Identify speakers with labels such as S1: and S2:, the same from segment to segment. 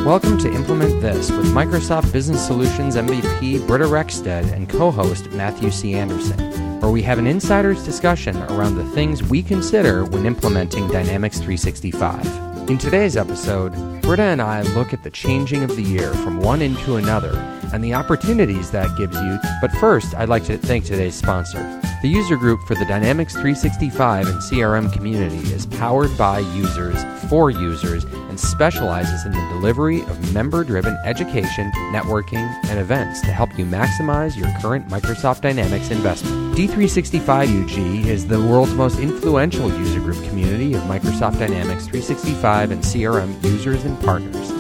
S1: Welcome to Implement This with Microsoft Business Solutions MVP Britta Rexstead and co-host Matthew C. Anderson, where we have an insider's discussion around the things we consider when implementing Dynamics 365. In today's episode, Britta and I look at the changing of the year from one into another and the opportunities that gives you. But first, I'd like to thank today's sponsor. The user group for the Dynamics 365 and CRM community is powered by users, for users, and specializes in the delivery of member-driven education, networking, and events to help you maximize your current Microsoft Dynamics investment. D365UG is the world's most influential user group community of Microsoft Dynamics 365 and CRM users and partners.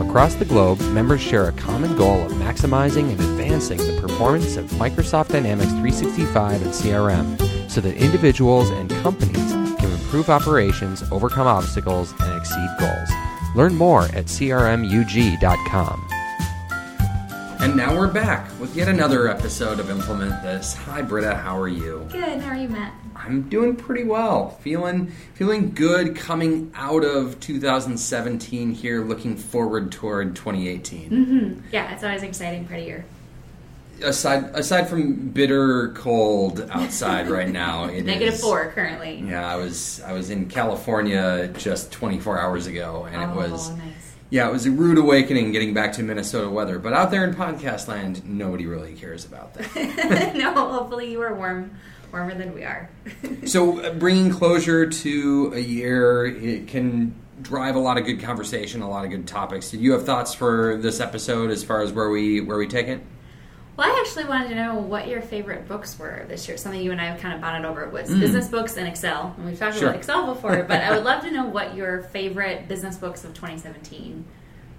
S1: Across the globe, members share a common goal of maximizing and advancing the performance of Microsoft Dynamics 365 and CRM so that individuals and companies can improve operations, overcome obstacles, and exceed goals. Learn more at crmug.com. And now we're back with yet another episode of Implement This. Hi, Britta. How are you?
S2: Good. How are you, Matt?
S1: I'm doing pretty well. Feeling good coming out of 2017 here, looking forward toward 2018.
S2: Mm-hmm. Yeah, it's always an exciting part of year.
S1: Aside from bitter cold outside right now, it
S2: Negative
S1: is,
S2: 4 currently.
S1: Yeah, I was in California just 24 hours ago, and it was
S2: nice.
S1: Yeah, it was a rude awakening getting back to Minnesota weather. But out there in podcast land, nobody really cares about that.
S2: No, hopefully you are warmer than we are.
S1: So bringing closure to a year, it can drive a lot of good conversation, a lot of good topics. Did you have thoughts for this episode as far as where we take it?
S2: Well, I actually wanted to know what your favorite books were this year. Something you and I have kind of bonded over was business books and Excel. And we've talked about Excel before, but I would love to know what your favorite business books of 2017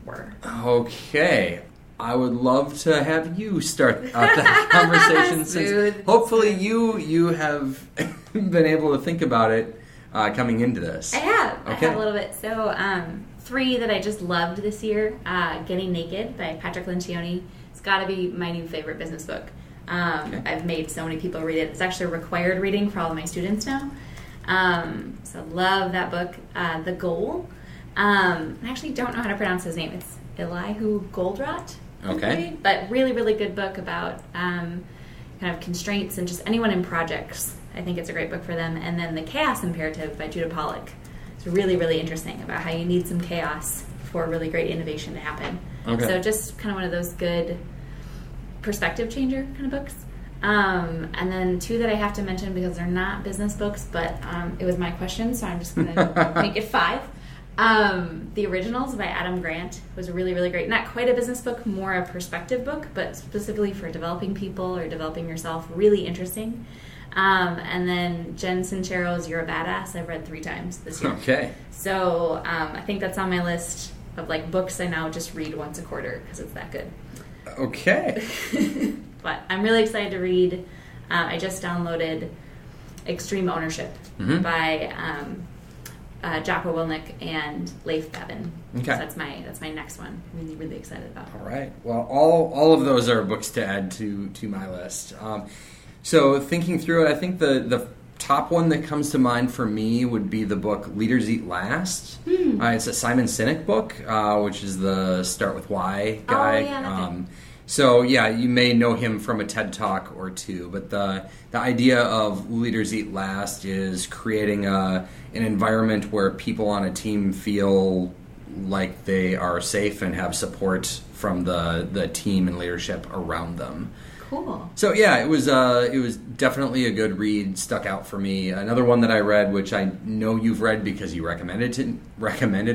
S2: were.
S1: Okay. I would love to have you start out that conversation since hopefully you have been able to think about it coming into this.
S2: I have.
S1: Okay.
S2: I have a little bit. So 3 that I just loved this year, Getting Naked by Patrick Lencioni. It's got to be my new favorite business book. Okay. I've made so many people read it. It's actually a required reading for all of my students now. So love that book. The Goal. I actually don't know how to pronounce his name. It's Eliyahu Goldratt.
S1: Okay.
S2: But really, really good book about kind of constraints and just anyone in projects. I think it's a great book for them. And then The Chaos Imperative by Judah Pollack. It's really, really interesting about how you need some chaos for really great innovation to happen. Okay. So just kind of one of those good perspective changer kind of books. And then 2 that I have to mention because they're not business books, but it was my question, so I'm just going to make it 5. The Originals by Adam Grant was really, really great. Not quite a business book, more a perspective book, but specifically for developing people or developing yourself. Really interesting. And then Jen Sincero's You're a Badass, I've read 3 times this year.
S1: Okay.
S2: So I think that's on my list of like books I now just read once a quarter because it's that good.
S1: Okay.
S2: But I'm really excited to read. I just downloaded Extreme Ownership by Jocko Willink and Leif Babin. Okay. So that's my next one. Really, really excited about.
S1: All right. Well, all of those are books to add to my list. So thinking through it, I think the top one that comes to mind for me would be the book Leaders Eat Last. It's a Simon Sinek book, which is the Start With Why guy.
S2: Oh, yeah,
S1: so yeah, you may know him from a TED Talk or 2, but the idea of Leaders Eat Last is creating an environment where people on a team feel like they are safe and have support from the team and leadership around them.
S2: Cool.
S1: So yeah, it was definitely a good read. Stuck out for me. Another one that I read, which I know you've read because you recommended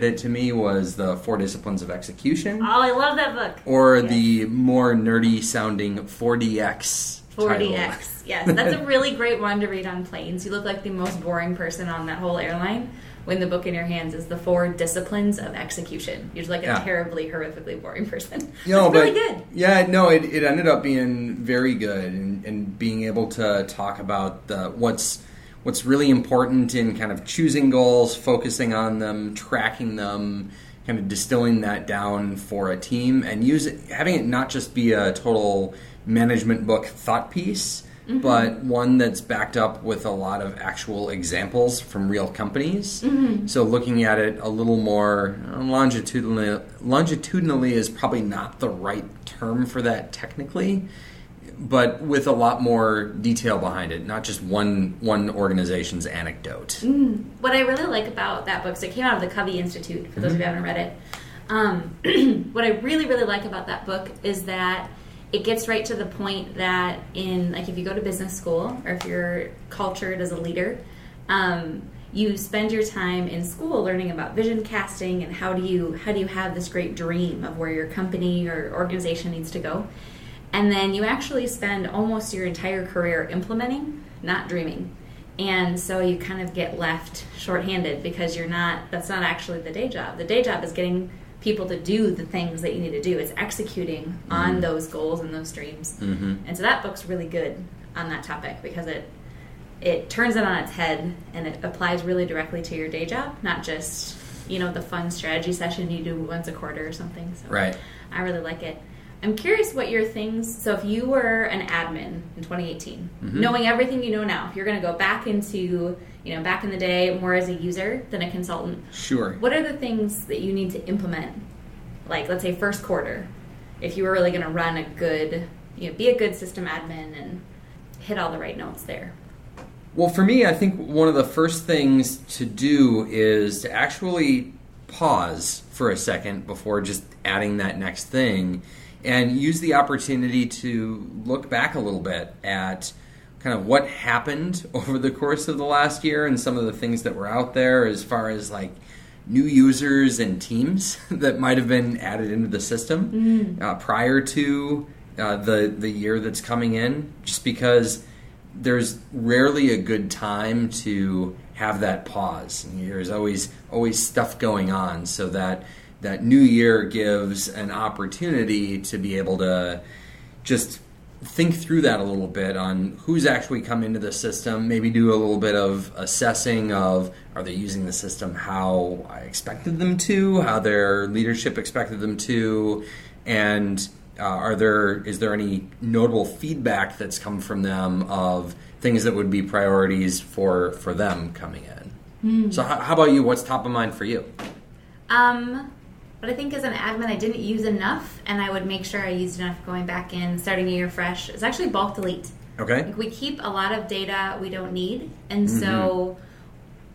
S1: it to me, was the 4 Disciplines of Execution.
S2: Oh, I love that book.
S1: Or the more nerdy sounding 4DX.
S2: 4DX. Yes, that's a really great one to read on planes. You look like the most boring person on that whole airline when the book in your hands is the 4 Disciplines of Execution. You're just like a terribly, horrifically boring person. It's really good.
S1: Yeah, no, it ended up being very good and being able to talk about what's really important in kind of choosing goals, focusing on them, tracking them, kind of distilling that down for a team and having it not just be a total management book thought piece,
S3: but one that's backed up with a lot of actual examples from real companies. So looking at it a little more longitudinally is probably not the right term for that technically, but with a lot more detail behind it, not just one organization's anecdote.
S2: What I really like about that book, so it came out of the Covey Institute, for those of you who haven't read it. What I really, really like about that book is that it gets right to the point that if you go to business school or if you're cultured as a leader, you spend your time in school learning about vision casting and how do you have this great dream of where your company or organization needs to go. And then you actually spend almost your entire career implementing, not dreaming. And so you kind of get left shorthanded because that's not actually the day job. The day job is getting people to do the things that you need to do. It's executing on those goals and those dreams. And so that book's really good on that topic because it turns it on its head and it applies really directly to your day job, not just, the fun strategy session you do once a quarter or something. So
S3: right.
S2: I really like it. I'm curious what your things, so if you were an admin in 2018, knowing everything you know now, if you're going to go back into, back in the day more as a user than a consultant.
S3: Sure.
S2: What are the things that you need to implement, like let's say first quarter, if you were really going to run a good, be a good system admin and hit all the right notes there?
S3: Well, for me, I think one of the first things to do is to actually pause for a second before just adding that next thing and use the opportunity to look back a little bit at kind of what happened over the course of the last year and some of the things that were out there as far as like new users and teams that might have been added into the system prior to the year that's coming in, just because there's rarely a good time to have that pause. There's always stuff going on, so that new year gives an opportunity to be able to just think through that a little bit on who's actually come into the system, maybe do a little bit of assessing of are they using the system how I expected them to, how their leadership expected them to, and is there any notable feedback that's come from them of things that would be priorities for them coming in. So how about you? What's top of mind for you?
S2: But I think as an admin, I didn't use enough, and I would make sure I used enough going back in, starting a year fresh. It's actually bulk delete.
S3: Okay.
S2: Like we keep a lot of data we don't need, and so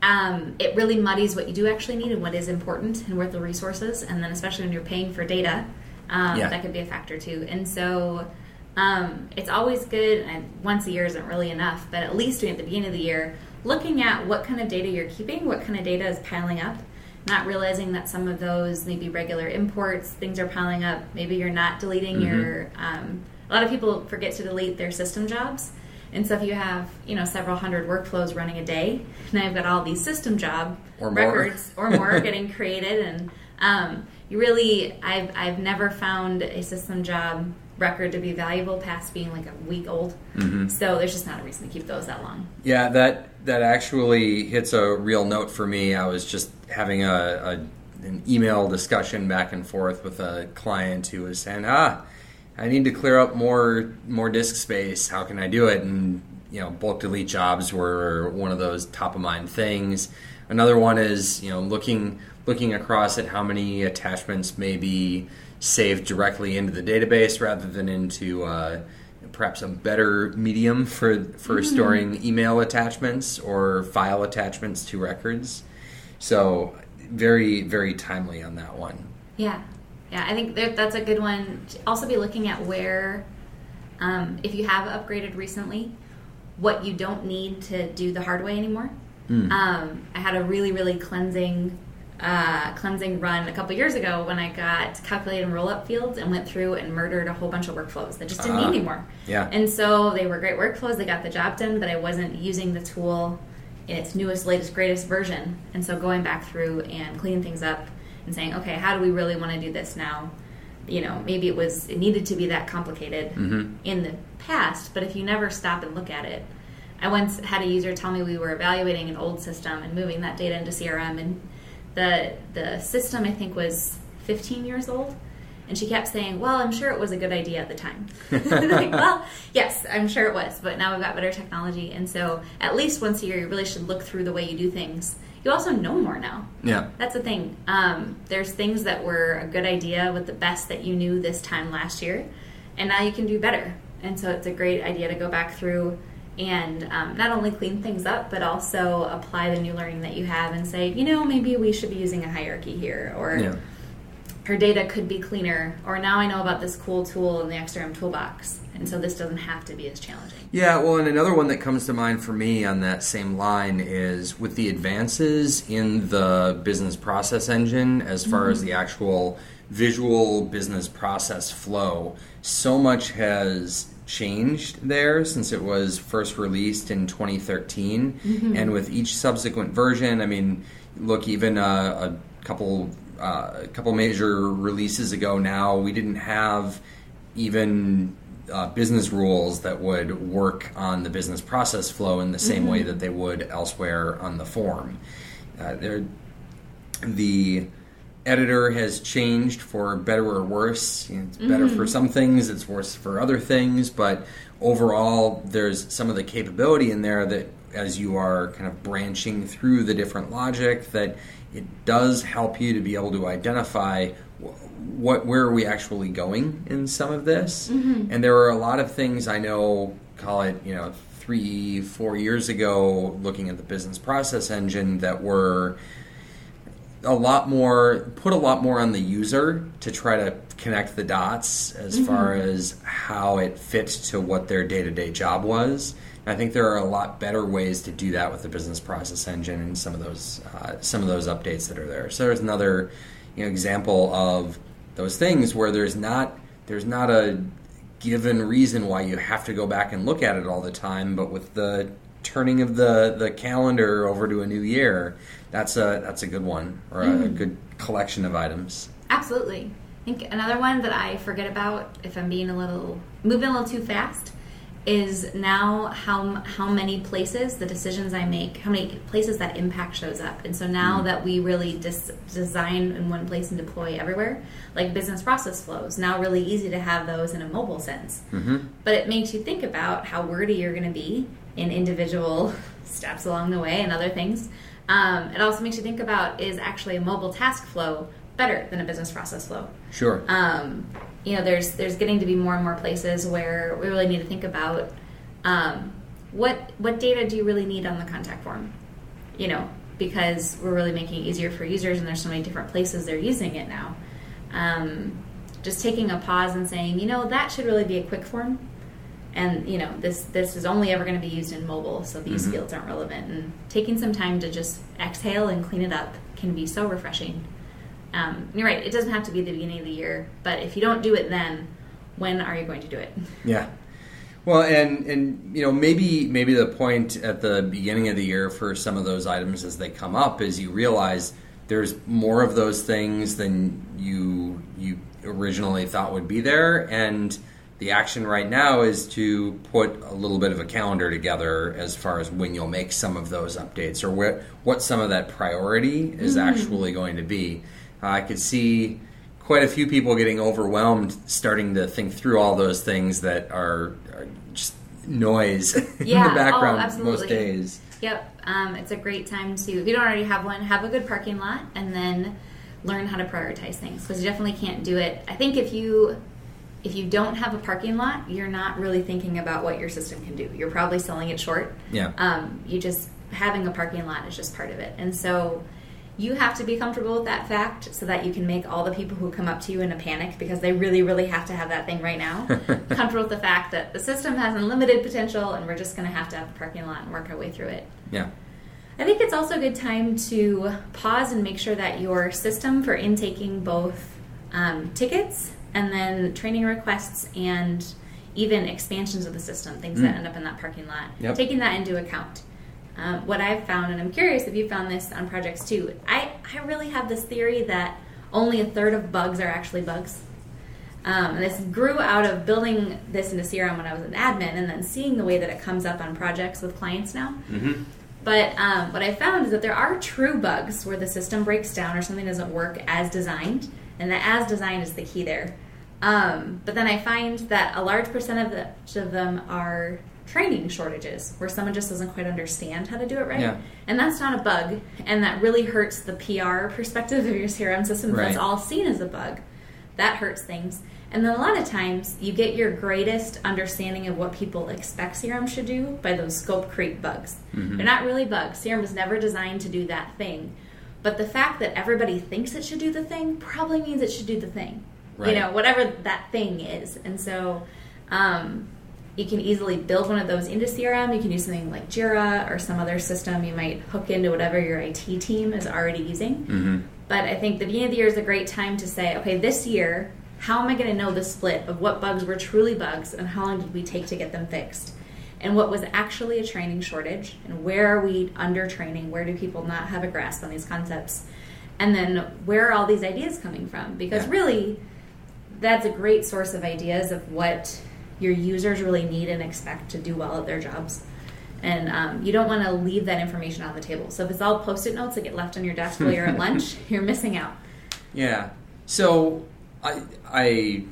S2: it really muddies what you do actually need and what is important and worth the resources. And then especially when you're paying for data, that could be a factor too. And so it's always good, and once a year isn't really enough, but at least doing at the beginning of the year, looking at what kind of data you're keeping, what kind of data is piling up, not realizing that some of those may be regular imports, things are piling up. Maybe you're not deleting your, a lot of people forget to delete their system jobs. And so if you have, several hundred workflows running a day, now you've got all these system job records or more getting created. And I've never found a system job record to be valuable past being like a week old. So there's just not a reason to keep those that long. Yeah,
S3: that actually hits a real note for me. I was just having an email discussion back and forth with a client who was saying, I need to clear up more disk space. How can I do it? And bulk delete jobs were one of those top of mind things. Another one is looking across at how many attachments may be saved directly into the database rather than into perhaps a better medium for storing email attachments or file attachments to records. So very, very timely on that one.
S2: Yeah, I think that's a good one. Also be looking at where, if you have upgraded recently, what you don't need to do the hard way anymore. I had a really, really cleansing run a couple years ago when I got calculate and roll-up fields and went through and murdered a whole bunch of workflows that just didn't need anymore.
S3: Yeah.
S2: And so they were great workflows. They got the job done, but I wasn't using the tool in its newest, latest, greatest version. And so going back through and cleaning things up and saying, okay, how do we really want to do this now? Maybe it needed to be that complicated in the past, but if you never stop and look at it. I once had a user tell me we were evaluating an old system and moving that data into CRM, and the system I think was 15 years old, And she kept saying, well, I'm sure it was a good idea at the time. Like, well, yes, I'm sure it was, but now we've got better technology. And so at least once a year, you really should look through the way you do things. You also know more now.
S3: Yeah.
S2: That's the thing. There's things that were a good idea with the best that you knew this time last year, and now you can do better. And so it's a great idea to go back through and not only clean things up, but also apply the new learning that you have and say, maybe we should be using a hierarchy here, or our data could be cleaner, or now I know about this cool tool in the XRM Toolbox, and so this doesn't have to be as challenging.
S3: Yeah, well, and another one that comes to mind for me on that same line is with the advances in the business process engine as far as the actual visual business process flow, so much has changed there since it was first released in 2013, and with each subsequent version, I mean, look, even a couple major releases ago now, we didn't have even business rules that would work on the business process flow in the same way that they would elsewhere on the form. The editor has changed for better or worse. It's better for some things, it's worse for other things, but overall there's some of the capability in there that as you are kind of branching through the different logic, that it does help you to be able to identify where are we actually going in some of this. And there are a lot of things I know, call it 3-4 years ago, looking at the business process engine, that were put a lot more on the user to try to connect the dots as far as how it fit to what their day-to-day job was. And I think there are a lot better ways to do that with the business process engine and some of those updates that are there. So there's another example of those things where there's not a given reason why you have to go back and look at it all the time, but with the turning of the calendar over to a new year, that's a good one, or a good collection of items.
S2: Absolutely. I think another one that I forget about if I'm moving a little too fast is now how many places the decisions I make, how many places that impact shows up. And so now that we really design in one place and deploy everywhere, like business process flows, now really easy to have those in a mobile sense. But it makes you think about how wordy you're going to be in individual steps along the way and other things. It also makes you think about, is actually a mobile task flow better than a business process flow?
S3: Sure.
S2: There's getting to be more and more places where we really need to think about what data do you really need on the contact form? Because we're really making it easier for users, and there's so many different places they're using it now. Just taking a pause and saying, that should really be a quick form. And, this is only ever going to be used in mobile, so these fields aren't relevant. And taking some time to just exhale and clean it up can be so refreshing. You're right, it doesn't have to be the beginning of the year, but if you don't do it then, when are you going to do it? Yeah.
S3: Well, and maybe the point at the beginning of the year for some of those items as they come up is you realize there's more of those things than you originally thought would be there, and the action right now is to put a little bit of a calendar together as far as when you'll make some of those updates, or what some of that priority is actually going to be. I could see quite a few people getting overwhelmed starting to think through all those things that are just noise in the background most days.
S2: Yep. It's a great time to, if you don't already have one, have a good parking lot and then learn how to prioritize things, because you definitely can't do it. I think if you don't have a parking lot, you're not really thinking about what your system can do. You're probably selling it short.
S3: Yeah.
S2: You just, having a parking lot is just part of it. And so you have to be comfortable with that fact so that you can make all the people who come up to you in a panic because they really, really have to have that thing right now, comfortable with the fact that the system has unlimited potential and we're just going to have a parking lot and work our way through it.
S3: Yeah.
S2: I think it's also a good time to pause and make sure that your system for intaking both tickets and then training requests and even expansions of the system, things that end up in that parking lot, taking that into account. What I've found, and I'm curious if you found this on projects too, I really have this theory that only a third of bugs are actually bugs. This grew out of building this into CRM when I was an admin and then seeing the way that it comes up on projects with clients now. But what I found is that there are true bugs where the system breaks down or something doesn't work as designed, And the as designed is the key there. But then I find that a large percentage of them are training shortages where someone just doesn't quite understand how to do it right.
S3: Yeah.
S2: And that's not a bug. And that really hurts the PR perspective of your CRM system. Right. That's all seen as a bug. That hurts things. And then a lot of times you get your greatest understanding of what people expect CRM should do by those scope creep bugs. Mm-hmm. They're not really bugs. CRM was never designed to do that thing. But the fact that everybody thinks it should do the thing probably means it should do the thing. Right. You know, whatever that thing is. And so you can easily build one of those into CRM. You can use something like Jira or some other system you might hook into whatever your IT team is already using. Mm-hmm. But I think the beginning of the year is a great time to say, okay, this year, how am I going to know the split of what bugs were truly bugs and how long did we take to get them fixed? And what was actually a training shortage? And where are we under training? Where do people not have a grasp on these concepts? And then where are all these ideas coming from? Because really, that's a great source of ideas of what your users really need and expect to do well at their jobs. And you don't want to leave that information on the table. So if it's all Post-it notes that get left on your desk while you're at lunch, you're missing out.
S3: Yeah. So I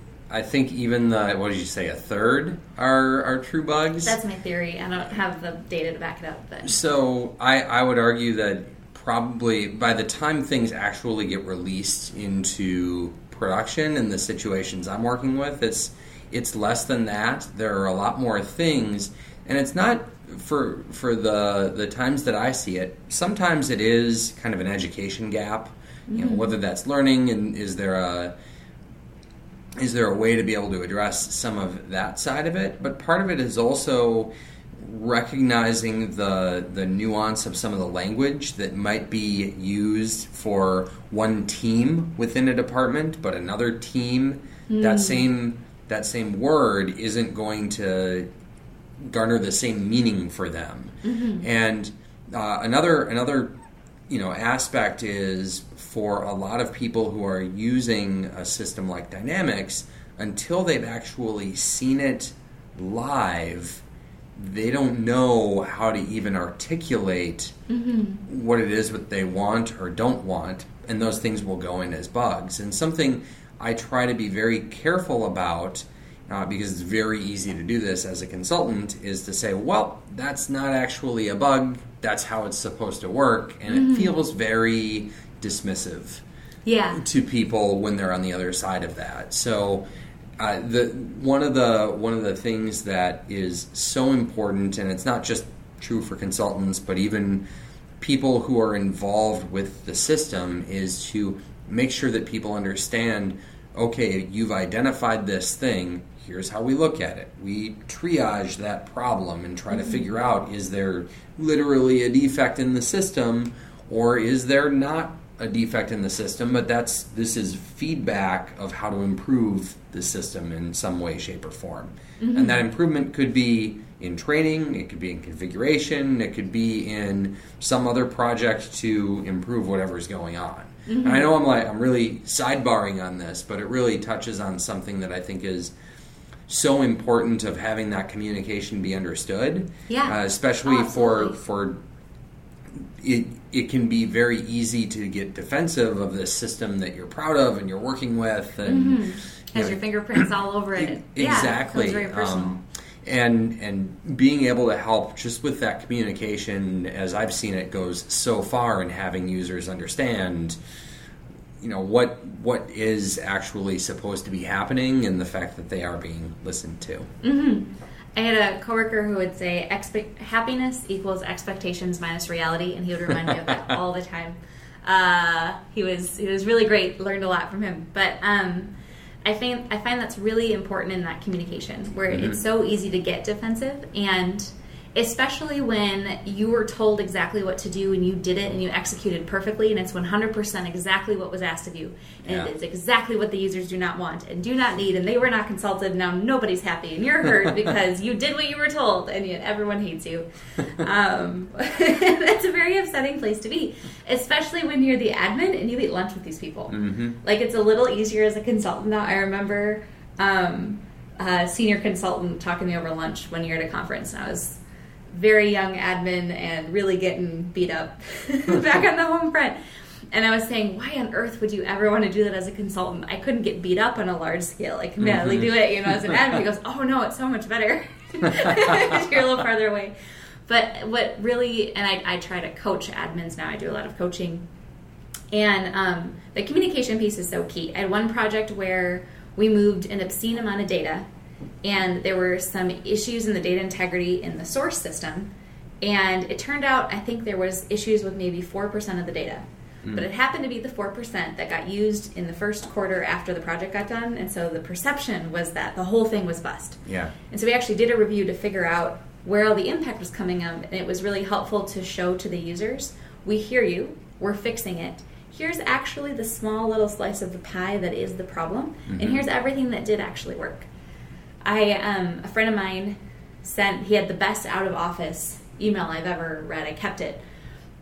S3: think even what did you say, a third are true bugs?
S2: That's my theory. I don't have the data to back it up. But.
S3: So I would argue that probably by the time things actually get released into production in the situations I'm working with, it's less than that. There are a lot more things, and it's not for the times that I see it. Sometimes it is kind of an education gap, you know, whether that's learning and is there a way to be able to address some of that side of it. But part of it is also recognizing the nuance of some of the language that might be used for one team within a department, but another team, that same word isn't going to garner the same meaning for them. Mm-hmm. And another aspect is for a lot of people who are using a system like Dynamics, until they've actually seen it live, they don't know how to even articulate what it is that they want or don't want, and those things will go in as bugs. And something I try to be very careful about, because it's very easy to do this as a consultant, is to say, well, that's not actually a bug, that's how it's supposed to work, and it feels very dismissive to people when they're on the other side of that. So one of the things that is so important, and it's not just true for consultants, but even people who are involved with the system, is to make sure that people understand, okay, you've identified this thing, here's how we look at it. We triage that problem and try to figure out, is there literally a defect in the system, or is there not a defect in the system, but this is feedback of how to improve the system in some way, shape, or form. And that improvement could be in training, it could be in configuration, it could be in some other project to improve whatever's going on. And I know I'm really sidebarring on this, but it really touches on something that I think is so important, of having that communication be understood. Especially for it can be very easy to get defensive of this system that you're proud of and you're working with, and
S2: has your fingerprints all over it.
S3: Exactly.
S2: It's very personal.
S3: And being able to help just with that communication, as I've seen it, goes so far in having users understand, what is actually supposed to be happening, and the fact that they are being listened to.
S2: I had a coworker who would say happiness equals expectations minus reality, and he would remind me of that all the time. He was really great. Learned a lot from him. But I find that's really important in that communication, where it's so easy to get defensive, and especially when you were told exactly what to do and you did it and you executed perfectly, and it's 100% exactly what was asked of you, and it's exactly what the users do not want and do not need, and they were not consulted. Now nobody's happy and you're hurt because you did what you were told, and yet everyone hates you. That's a very upsetting place to be, especially when you're the admin and you eat lunch with these people. Like, it's a little easier as a consultant now. I remember a senior consultant talking to me over lunch one year at a conference, and I was very young admin and really getting beat up back on the home front. And I was saying, why on earth would you ever want to do that as a consultant? I couldn't get beat up on a large scale. I can barely do it, as an admin. He goes, oh no, it's so much better. You're a little farther away. But what really, and I try to coach admins now. I do a lot of coaching. And the communication piece is so key. I had one project where we moved an obscene amount of data, and there were some issues in the data integrity in the source system. And it turned out, I think there was issues with maybe 4% of the data. But it happened to be the 4% that got used in the first quarter after the project got done. And so the perception was that the whole thing was bust.
S3: Yeah.
S2: And so we actually did a review to figure out where all the impact was coming up. And it was really helpful to show to the users, we hear you, we're fixing it. Here's actually the small little slice of the pie that is the problem. And here's everything that did actually work. A friend of mine he had the best out of office email I've ever read. I kept it.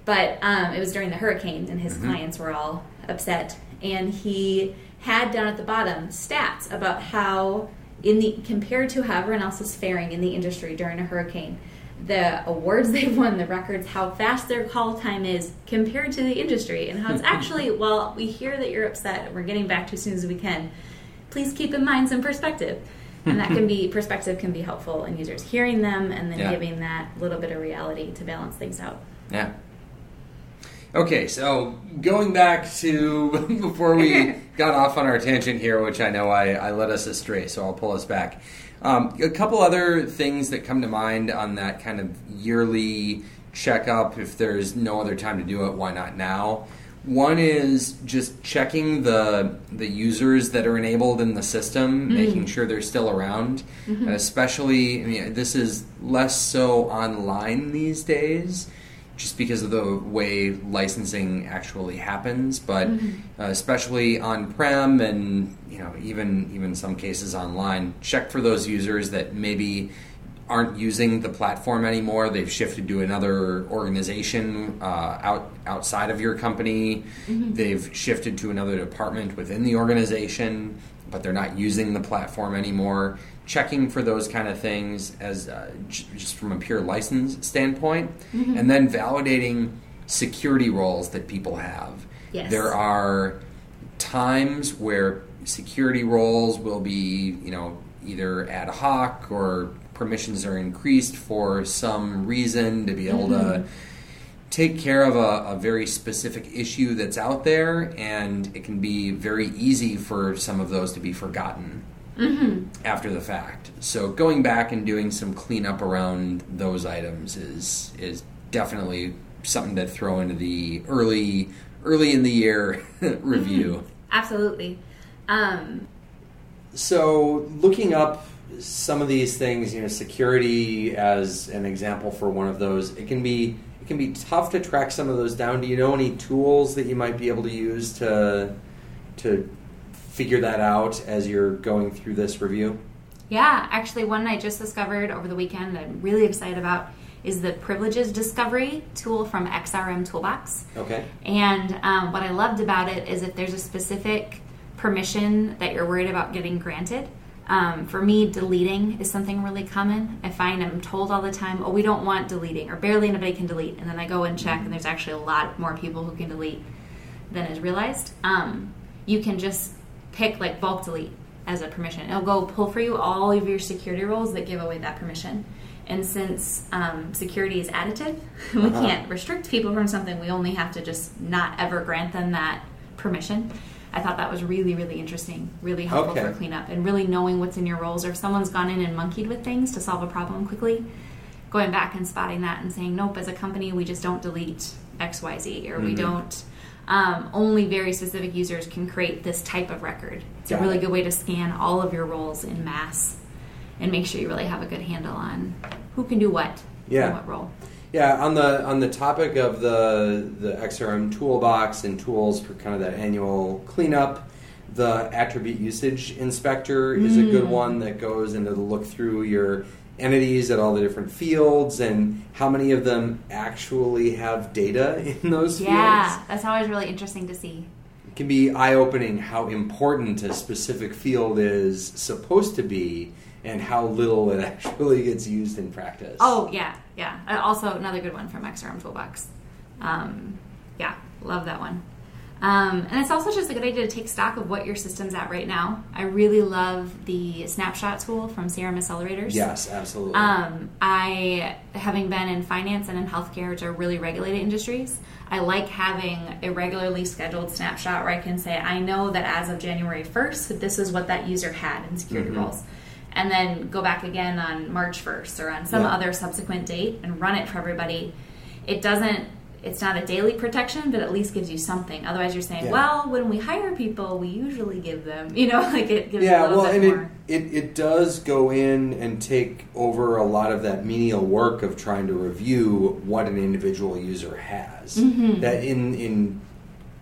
S2: But it was during the hurricane, and his clients were all upset. And he had down at the bottom stats about how, compared to how everyone else is faring in the industry during a hurricane, the awards they've won, the records, how fast their call time is compared to the industry, and how it's actually, well, we hear that you're upset, and we're getting back to you as soon as we can. Please keep in mind some perspective. And that perspective can be helpful in users hearing them and then giving that little bit of reality to balance things out.
S3: Yeah. Okay, so going back to before we got off on our tangent here, which I know I led us astray, so I'll pull us back. A couple other things that come to mind on that kind of yearly checkup, if there's no other time to do it, why not now? One is just checking the users that are enabled in the system, making sure they're still around. Especially, this is less so online these days, just because of the way licensing actually happens. But especially on-prem and even some cases online, check for those users that maybe aren't using the platform anymore. They've shifted to another organization outside of your company. They've shifted to another department within the organization, but they're not using the platform anymore. Checking for those kind of things as just from a pure license standpoint, and then validating security roles that people have.
S2: Yes.
S3: There are times where security roles will be, either ad hoc or permissions are increased for some reason to be able to take care of a very specific issue that's out there, and it can be very easy for some of those to be forgotten after the fact. So going back and doing some cleanup around those items is definitely something to throw into the early in the year review.
S2: Absolutely.
S3: So looking up some of these things, security as an example for one of those, it can be tough to track some of those down. Do you know any tools that you might be able to use to figure that out as you're going through this review?
S2: Yeah, actually one I just discovered over the weekend that I'm really excited about is the Privileges Discovery tool from XRM Toolbox.
S3: Okay.
S2: And what I loved about it is if there's a specific permission that you're worried about getting granted. For me, deleting is something really common. I find I'm told all the time, we don't want deleting, or barely anybody can delete. And then I go and check, and there's actually a lot more people who can delete than is realized. You can just pick bulk delete as a permission. It'll go pull for you all of your security roles that give away that permission. And since security is additive, we can't restrict people from something. We only have to just not ever grant them that permission. I thought that was really, really interesting, really helpful for cleanup, and really knowing what's in your roles, or if someone's gone in and monkeyed with things to solve a problem quickly, going back and spotting that and saying, nope, as a company, we just don't delete XYZ, or we don't, only very specific users can create this type of record. It's a really good way to scan all of your roles in mass and make sure you really have a good handle on who can do what and what role.
S3: Yeah, on the topic of the XRM Toolbox and tools for kind of that annual cleanup, the Attribute Usage Inspector is a good one that goes into the look through your entities at all the different fields and how many of them actually have data in those fields.
S2: Yeah, that's always really interesting to see.
S3: It can be eye-opening how important a specific field is supposed to be and how little it actually gets used in practice.
S2: Oh, yeah. Also, another good one from XRM Toolbox. Love that one. And it's also just a good idea to take stock of what your system's at right now. I really love the SnapShot tool from CRM Accelerators.
S3: Yes, absolutely.
S2: I, having been in finance and in healthcare, which are really regulated industries, I like having a regularly scheduled snapshot where I can say, I know that as of January 1st, this is what that user had in security roles. And then go back again on March 1st or on some other subsequent date and run it for everybody. It's not a daily protection, but at least gives you something. Otherwise, you're saying, well, when we hire people, we usually give them, like it gives a little bit more.
S4: It does go in and take over a lot of that menial work of trying to review what an individual user has. That in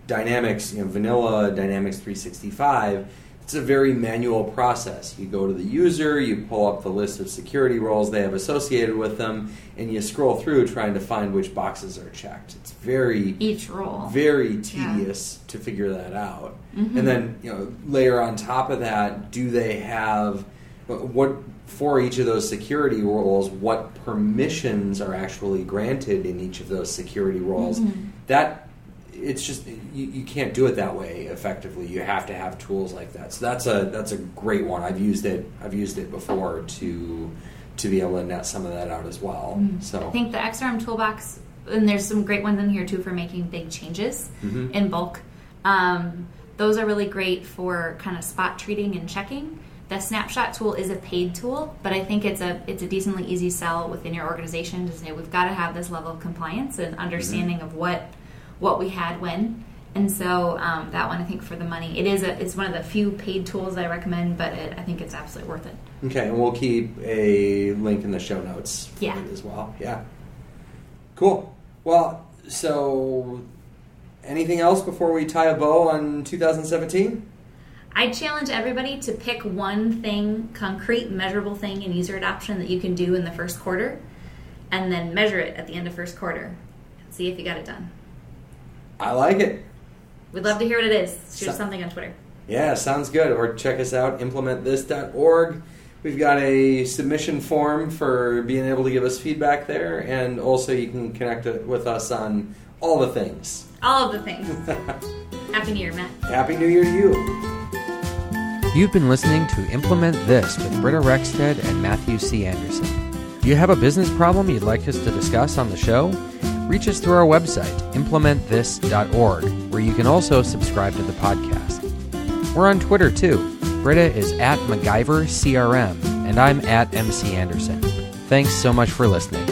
S4: Dynamics, vanilla Dynamics 365, it's a very manual process. You go to the user, you pull up the list of security roles they have associated with them, and you scroll through trying to find which boxes are checked. It's
S2: each role
S4: very tedious to figure that out. And then layer on top of that, do they have what for each of those security roles? What permissions are actually granted in each of those security roles? That. It's just you can't do it that way effectively. You have to have tools like that. So that's a great one. I've used it before to be able to net some of that out as well. So
S2: I think the XRM Toolbox, and there's some great ones in here too for making big changes in bulk. Those are really great for kind of spot treating and checking. The SnapShot tool is a paid tool, but I think it's a decently easy sell within your organization to say we've got to have this level of compliance and understanding of what we had when. And so that one, I think for the money, it's one of the few paid tools I recommend, but I think it's absolutely worth it.
S4: Okay, and we'll keep a link in the show notes for it as well. Yeah. Cool. Well, so anything else before we tie a bow on 2017?
S2: I challenge everybody to pick one thing, concrete, measurable thing in user adoption that you can do in the first quarter, and then measure it at the end of first quarter. See if you got it done.
S4: I like it.
S2: We'd love to hear what it is. Shoot us something on Twitter.
S4: Yeah, sounds good. Or check us out, implementthis.org. We've got a submission form for being able to give us feedback there, and also you can connect with us on all the things.
S2: All of the things. Happy New Year, Matt.
S4: Happy New Year to you.
S1: You've been listening to Implement This with Britta Rexted and Matthew C. Anderson. Do you have a business problem you'd like us to discuss on the show? Reach us through our website, implementthis.org, where you can also subscribe to the podcast. We're on Twitter too. Britta is at MacGyver CRM, and I'm at MC Anderson. Thanks so much for listening.